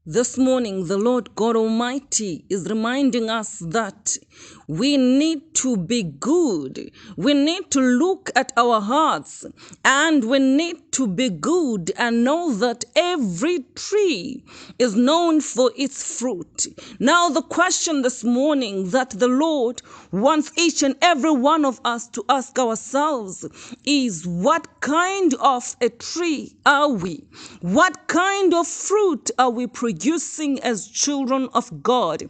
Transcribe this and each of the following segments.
This morning, the Lord God Almighty is reminding us that we need to be good. We need to look at our hearts, and we need to be good and know that every tree is known for its fruit. Now, the question this morning that the Lord wants each and every one of us to ask ourselves is, what kind of a tree are we? What kind of fruit are we producing as children of God?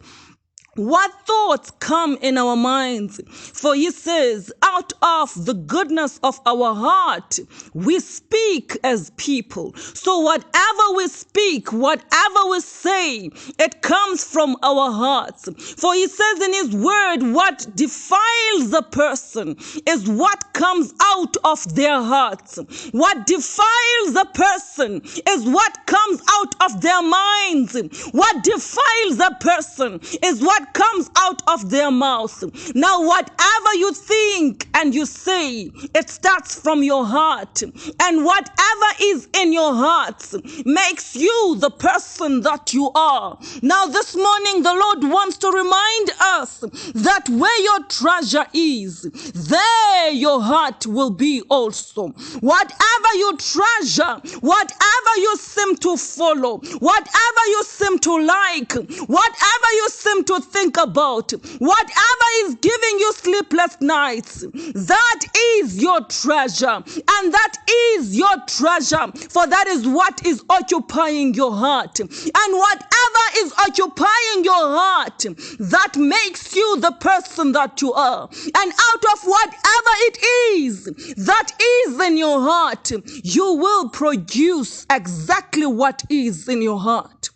What thoughts come in our minds? For he says, out of the goodness of our heart, we speak as people. So whatever we speak, whatever we say, it comes from our hearts. For he says in his word, what defiles a person is what comes out of their hearts. What defiles a person is what comes out of their minds. What defiles a person is what comes out of their mouth. Now, whatever you think and you say, it starts from your heart. And whatever is in your heart makes you the person that you are. Now, this morning, the Lord wants to remind us that where your treasure is, there your heart will be also. Whatever you treasure, whatever you seem to follow, whatever you seem to like, whatever you seem to think about, whatever is giving you sleepless nights, that is your treasure, and that is your treasure, for that is what is occupying your heart. And whatever is occupying your heart, that makes you the person that you are. And out of whatever it is that is in your heart, you will produce exactly what is in your heart.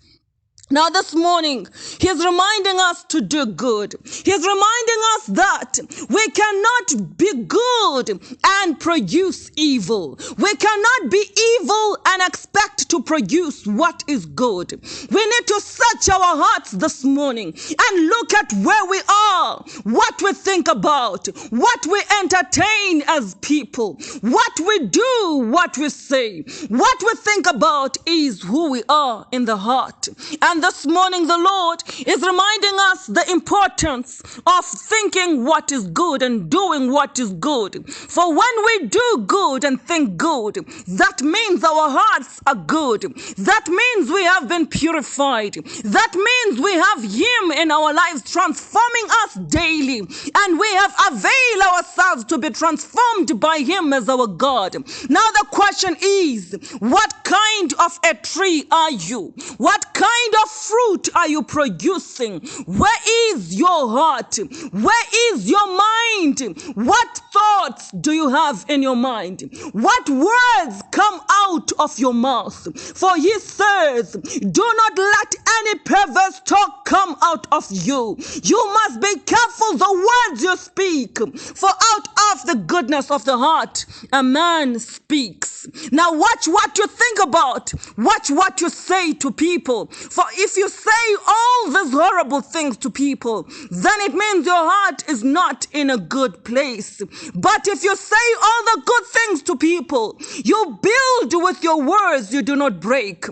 Now this morning, he's reminding us to do good. He's reminding us that we cannot be good and produce evil. We cannot be evil and expect to produce what is good. We need to search our hearts this morning and look at where we are, what we think about, what we entertain as people, what we do, what we say. What we think about is who we are in the heart. And this morning, the Lord is reminding us the importance of thinking what is good and doing what is good. For when we do good and think good, that means our hearts are good. That means we have been purified. That means we have Him in our lives transforming us daily. And we have availed ourselves to be transformed by Him as our God. Now the question is, what kind of a tree are you? What kind of fruit are you producing? Where is your heart? Where is your mind? What thoughts do you have in your mind? What words come out of your mouth? For he says, do not let any perverse talk come out of you. You must be careful the words you speak, for out of the goodness of the heart a man speaks. Now watch what you think about. Watch what you say to people. For if you say all these horrible things to people, then it means your heart is not in a good place. But if you say all the good things to people, you build with your words, you do not break,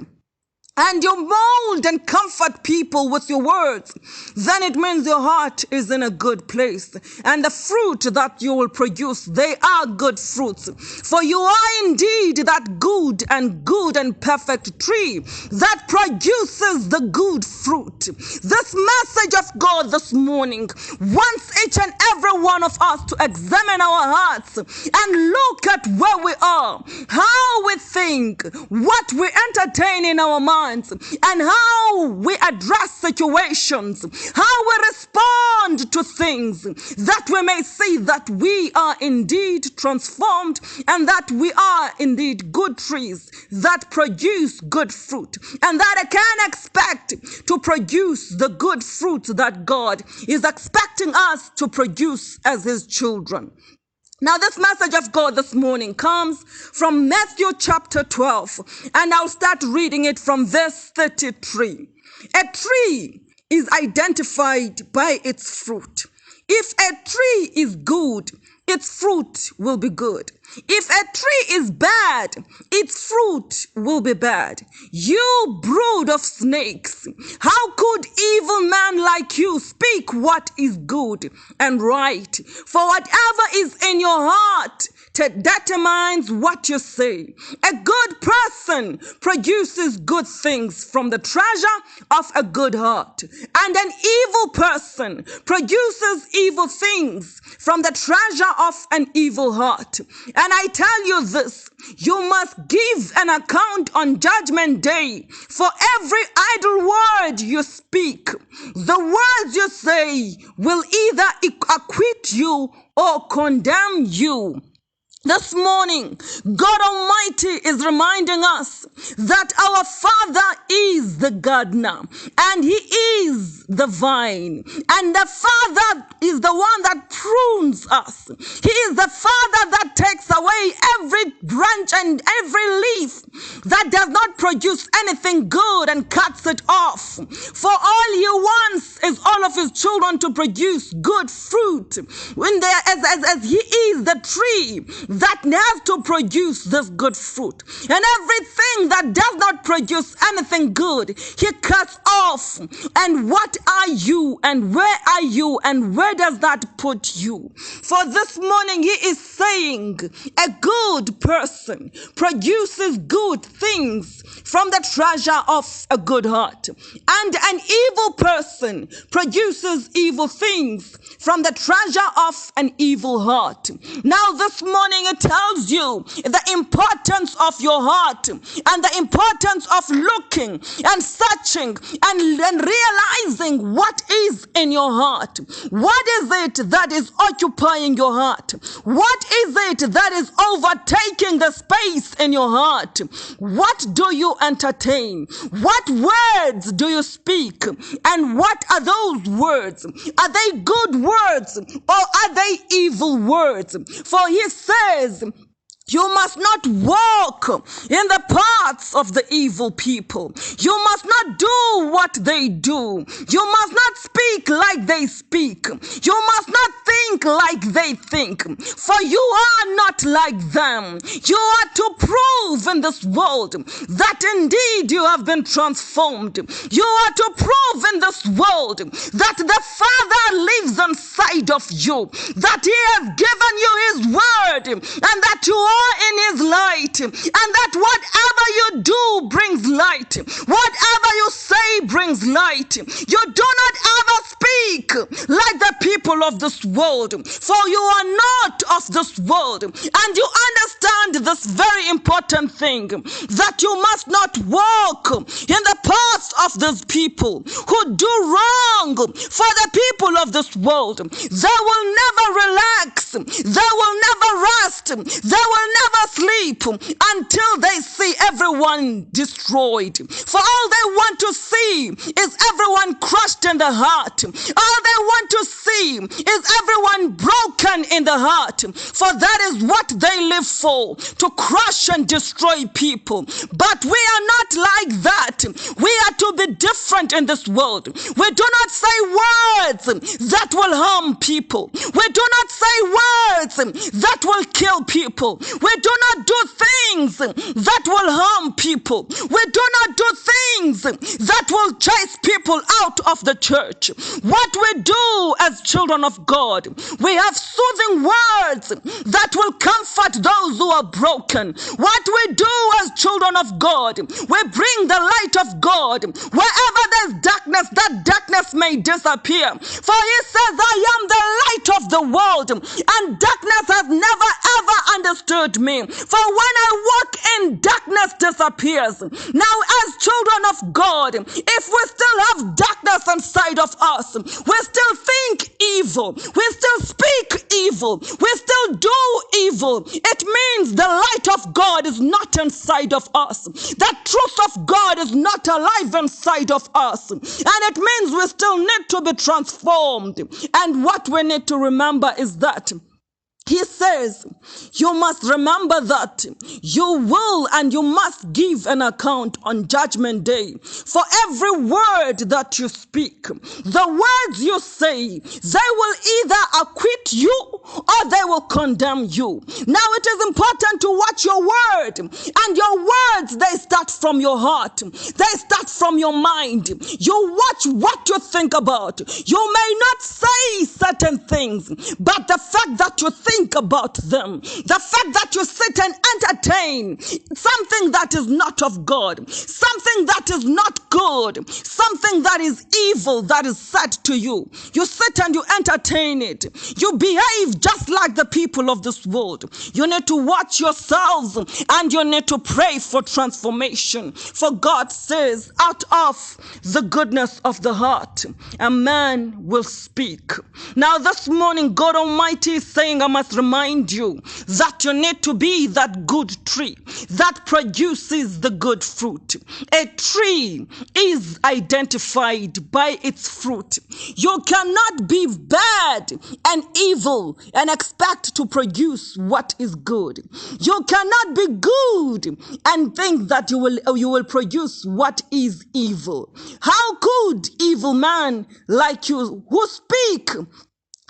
and you mold and comfort people with your words, then it means your heart is in a good place. And the fruit that you will produce, they are good fruits. For you are indeed that good and perfect tree that produces the good fruit. This message of God this morning wants each and every one of us to examine our hearts and look at where we are, how we think, what we entertain in our minds, and how we address situations, how we respond to things, that we may see that we are indeed transformed and that we are indeed good trees that produce good fruit, and that I can expect to produce the good fruit that God is expecting us to produce as His children. Now, this message of God this morning comes from Matthew chapter 12, and I'll start reading it from verse 33. A tree is identified by its fruit. If a tree is good, its fruit will be good. If a tree is bad, its fruit will be bad. You brood of snakes, how could evil men like you speak what is good and right? For whatever is in your heart determines what you say. A good person produces good things from the treasure of a good heart, and an evil person produces evil things from the treasure of an evil heart. And I tell you this, you must give an account on Judgment Day for every idle word you speak. The words you say will either acquit you or condemn you. This morning, God Almighty is reminding us that our Father is the gardener and He is the vine. And the Father is the one that prunes us. He is the Father that takes away every branch and every leaf that does not produce anything good and cuts it off. For all He wants is all of His children to produce good fruit. When they, as He is the tree that has to produce this good fruit. And everything that does not produce anything good, He cuts off. And what are you and where are you and where does that put you? For this morning He is saying a good person produces good things from the treasure of a good heart. And an evil person produces evil things from the treasure of an evil heart. Now this morning it tells you the importance of your heart and the importance of looking and searching and realizing what is in your heart. What is it that is occupying your heart? What is it that is overtaking the space in your heart? What do you entertain? What words do you speak? And what are those words? Are they good words or are they evil words? For He says, you must not walk in the paths of the evil people. You must not do what they do. You must not speak like they speak. You must not think like they think. For you are not like them. You are to prove in this world that indeed you have been transformed. You are to prove in this world that the Father lives inside of you, that He has given you His word, and that you are in His light, and that whatever you do brings light, whatever you say brings light. You do not ever speak like the people of this world, for you are not of this world. And you understand this very important thing, that you must not walk in the paths of these people who do wrong. For the people of this world, they will never relax, they will never rest, they will never sleep until they see everyone destroyed. For all they want to see is everyone crushed in the heart. All they want to see is everyone broken in the heart. For that is what they live for, to crush and destroy people. But we are not like that. We are to be different in this world. We do not say words that will harm people. We do not say words that will kill people. We do not do things that will harm people. We do not do things that will chase people out of the church. What we do as children of God, we have soothing words that will comfort those who are broken. What we do as children of God, we bring the light of God. Wherever there's darkness, that darkness may disappear. For He says, I am the light of the world, and darkness has never ever understood me. For when I walk in, darkness disappears. Now, as children of God, if we still have darkness inside of us, we still think evil, we still speak evil, we still do evil, it means the light of God is not inside of us. The truth of God is not alive inside of us. And it means we still need to be transformed. And what we need to remember is that He says, you must remember that you will and you must give an account on Judgment Day for every word that you speak. The words you say, they will either acquit you or they will condemn you. Now it is important to watch your word, and your words, they start from your heart. They start from your mind. You watch what you think about. You may not say certain things, but the fact that you think about them, the fact that you sit and entertain something that is not of God, something that is not good, something that is evil that is said to you, you sit and you entertain it. You behave just like the people of this world. You need to watch yourselves and you need to pray for transformation. For God says, out of the goodness of the heart, a man will speak. Now this morning, God Almighty is saying, I must remind you that you need to be that good tree that produces the good fruit. A tree is identified by its fruit. You cannot be bad and evil and expect to produce what is good. You cannot be good and think that you will produce what is evil. How could evil man like you, who speak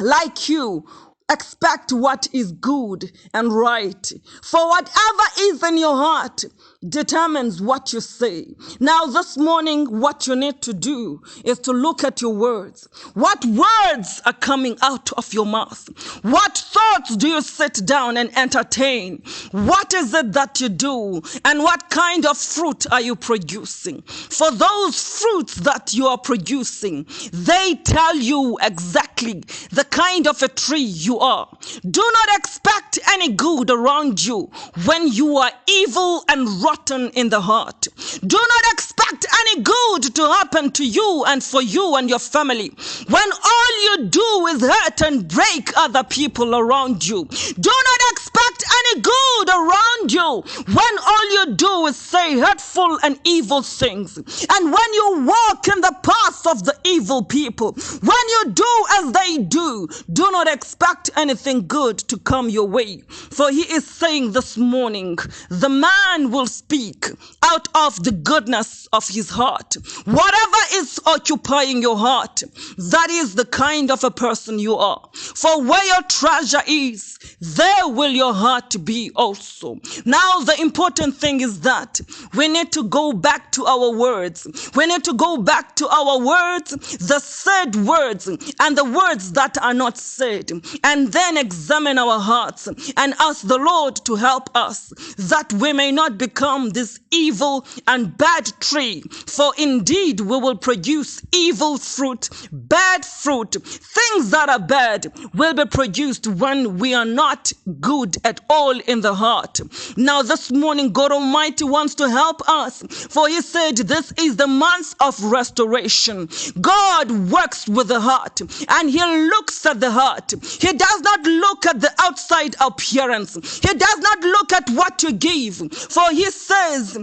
like you, expect what is good and right? For whatever is in your heart determines what you say. Now this morning, what you need to do is to look at your words. What words are coming out of your mouth? What thoughts do you sit down and entertain? What is it that you do? And what kind of fruit are you producing? For those fruits that you are producing, they tell you exactly the kind of a tree you are. Do not expect any good around you when you are evil and rotten in the heart. Do not expect any good to happen to you and for you and your family when all you do is hurt and break other people around you. Do not expect any good around you when all you do is say hurtful and evil things. And when you walk in the path of the evil people, when you do as they do not expect anything good to come your way. For he is saying this morning, the man will speak out of the goodness of his heart. Whatever is occupying your heart, that is the kind of a person you are. For where your treasure is, there will your heart be also. Now the important thing is that we need to go back to our words. We need to go back to our words, the said words and the words that are not said, and then examine our hearts and ask the Lord to help us that we may not become this evil and bad tree. For indeed we will produce evil fruit, bad fruit. Things that are bad will be produced when we are not good at all in the heart. Now this morning, God Almighty wants to help us, for he said this is the month of restoration. God works with the heart and he looks at the heart. He does not look at the outside appearance. He does not look at what you give, for he says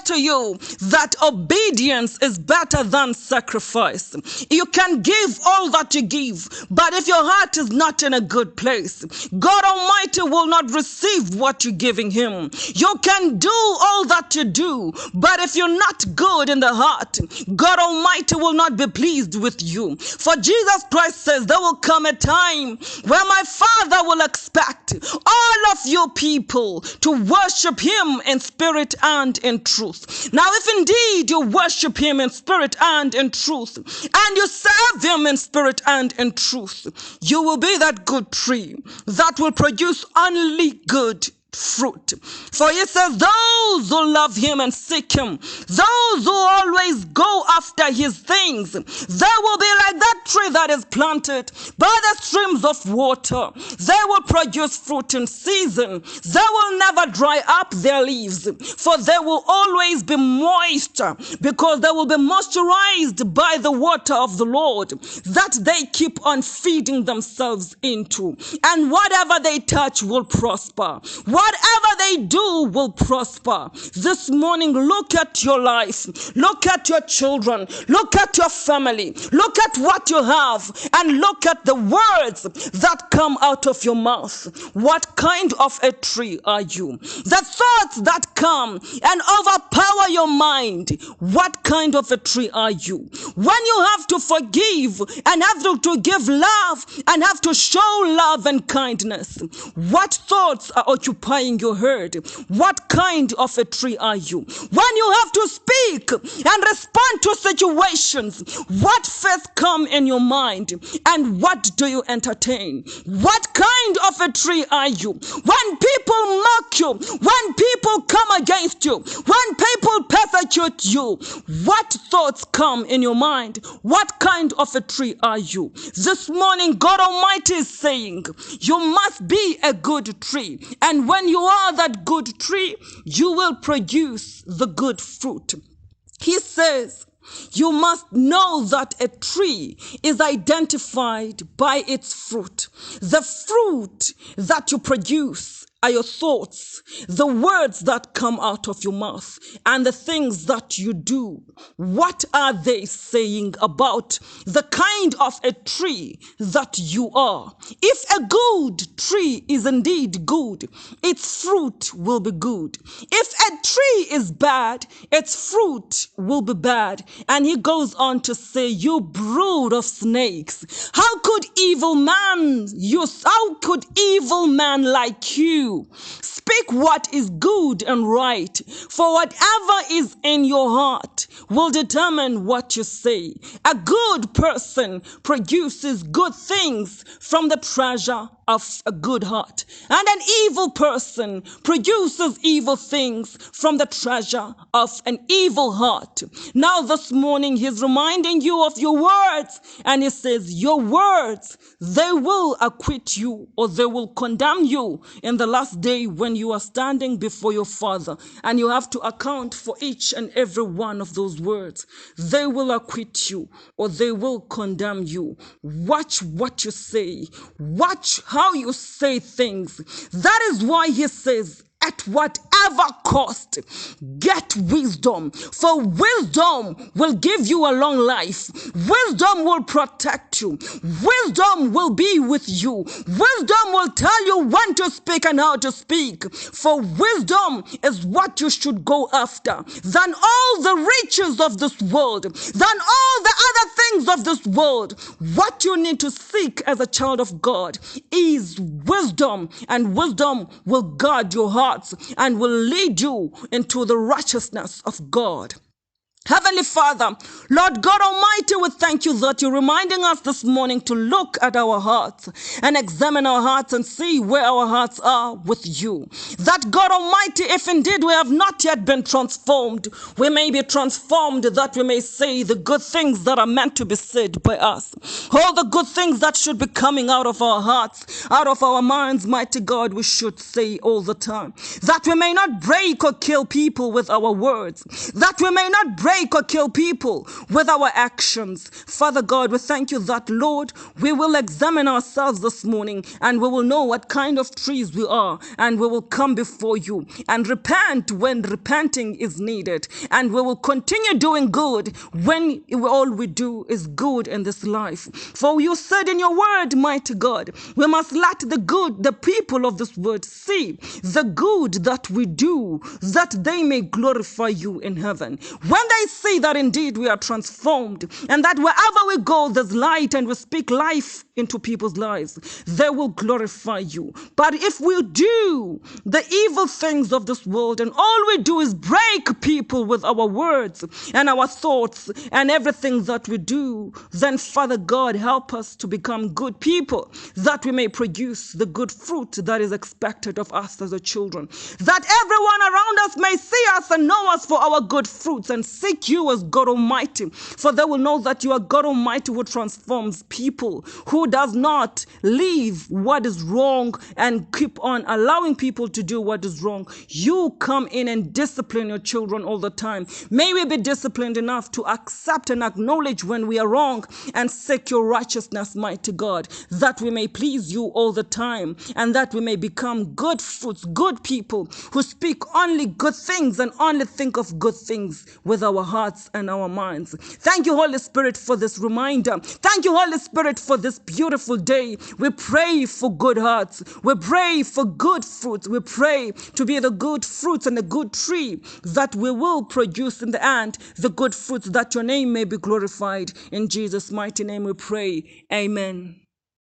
to you that obedience is better than sacrifice. You can give all that you give, but if your heart is not in a good place, God Almighty will not receive what you're giving him. You can do all that you do, but if you're not good in the heart, God Almighty will not be pleased with you. For Jesus Christ says there will come a time where my Father will expect all of you people to worship him in spirit and in truth. Now if indeed you worship him in spirit and in truth, and you serve him in spirit and in truth, you will be that good tree that will produce only good fruit. For he says those who love him and seek him, those who always go after his things, they will be like that tree that is planted by the streams of water. They will produce fruit in season. They will never dry up their leaves, for they will always be moist, because they will be moisturized by the water of the Lord that they keep on feeding themselves into. And whatever they touch will prosper. whatever they do will prosper. This morning, look at your life, look at your children, look at your family, look at what you have, and look at the words that come out of your mouth. What kind of a tree are you? The thoughts that come and overpower your mind, what kind of a tree are you? When you have to forgive and have to give love and have to show love and kindness, what thoughts are occupying your head? What kind of a tree are you? When you have to speak and respond to situations, what faith come in your mind and what do you entertain? What kind of a tree are you? When people mock you, when people come against you, when people persecute you, what thoughts come in your mind? What kind of a tree are you? This morning, God Almighty is saying, you must be a good tree. And when you are that good tree, you will produce the good fruit. He says, you must know that a tree is identified by its fruit. The fruit that you produce are your thoughts, the words that come out of your mouth, and the things that you do. What are they saying about the kind of a tree that you are? If a good tree is indeed good, its fruit will be good. If a tree is bad, its fruit will be bad. And he goes on to say, you brood of snakes, how could evil man like you speak what is good and right? For whatever is in your heart will determine what you say. A good person produces good things from the treasure of a good heart, and an evil person produces evil things from the treasure of an evil heart. Now this morning he's reminding you of your words, and he says, your words, they will acquit you or they will condemn you in the last day when you are standing before your Father, and you have to account for each and every one of those words. They will acquit you or they will condemn you. Watch what you say. Watch how you say things. That is why he says, at whatever cost, get wisdom, for wisdom will give you a long life. Wisdom will protect you. Wisdom will be with you. Wisdom will tell you when to speak and how to speak, for wisdom is what you should go after than all the riches of this world, than all the other things of this world. What you need to seek as a child of God is wisdom, and wisdom will guard your heart and will lead you into the righteousness of God. Heavenly Father, Lord God Almighty, we thank you that you're reminding us this morning to look at our hearts and examine our hearts and see where our hearts are with you. That God Almighty, if indeed we have not yet been transformed, we may be transformed that we may say the good things that are meant to be said by us. All the good things that should be coming out of our hearts, out of our minds, mighty God, we should say all the time. That we may not break or kill people with our words. That we may not break or kill people with our actions. Father God, we thank you that, Lord, we will examine ourselves this morning and we will know what kind of trees we are, and we will come before you and repent when repenting is needed, and we will continue doing good when all we do is good in this life. For you said in your word, mighty God, we must let the people of this word see the good that we do, that they may glorify you in heaven. When they see that indeed we are transformed, and that wherever we go there's light and we speak life into people's lives, they will glorify you. But if we do the evil things of this world and all we do is break people with our words and our thoughts and everything that we do, then Father God, help us to become good people, that we may produce the good fruit that is expected of us as a children, that everyone around us may see us and know us for our good fruits and see seek you as God Almighty, for they will know that you are God Almighty who transforms people, who does not leave what is wrong and keep on allowing people to do what is wrong. You come in and discipline your children all the time. May we be disciplined enough to accept and acknowledge when we are wrong and seek your righteousness, mighty God, that we may please you all the time and that we may become good fruits, good people who speak only good things and only think of good things with our hearts and our minds. Thank you, Holy Spirit, for this reminder. Thank you, Holy Spirit, for this beautiful day. We pray for good hearts. We pray for good fruits. We pray to be the good fruits and the good tree that we will produce in the end, the good fruits that your name may be glorified. In Jesus' mighty name we pray. Amen.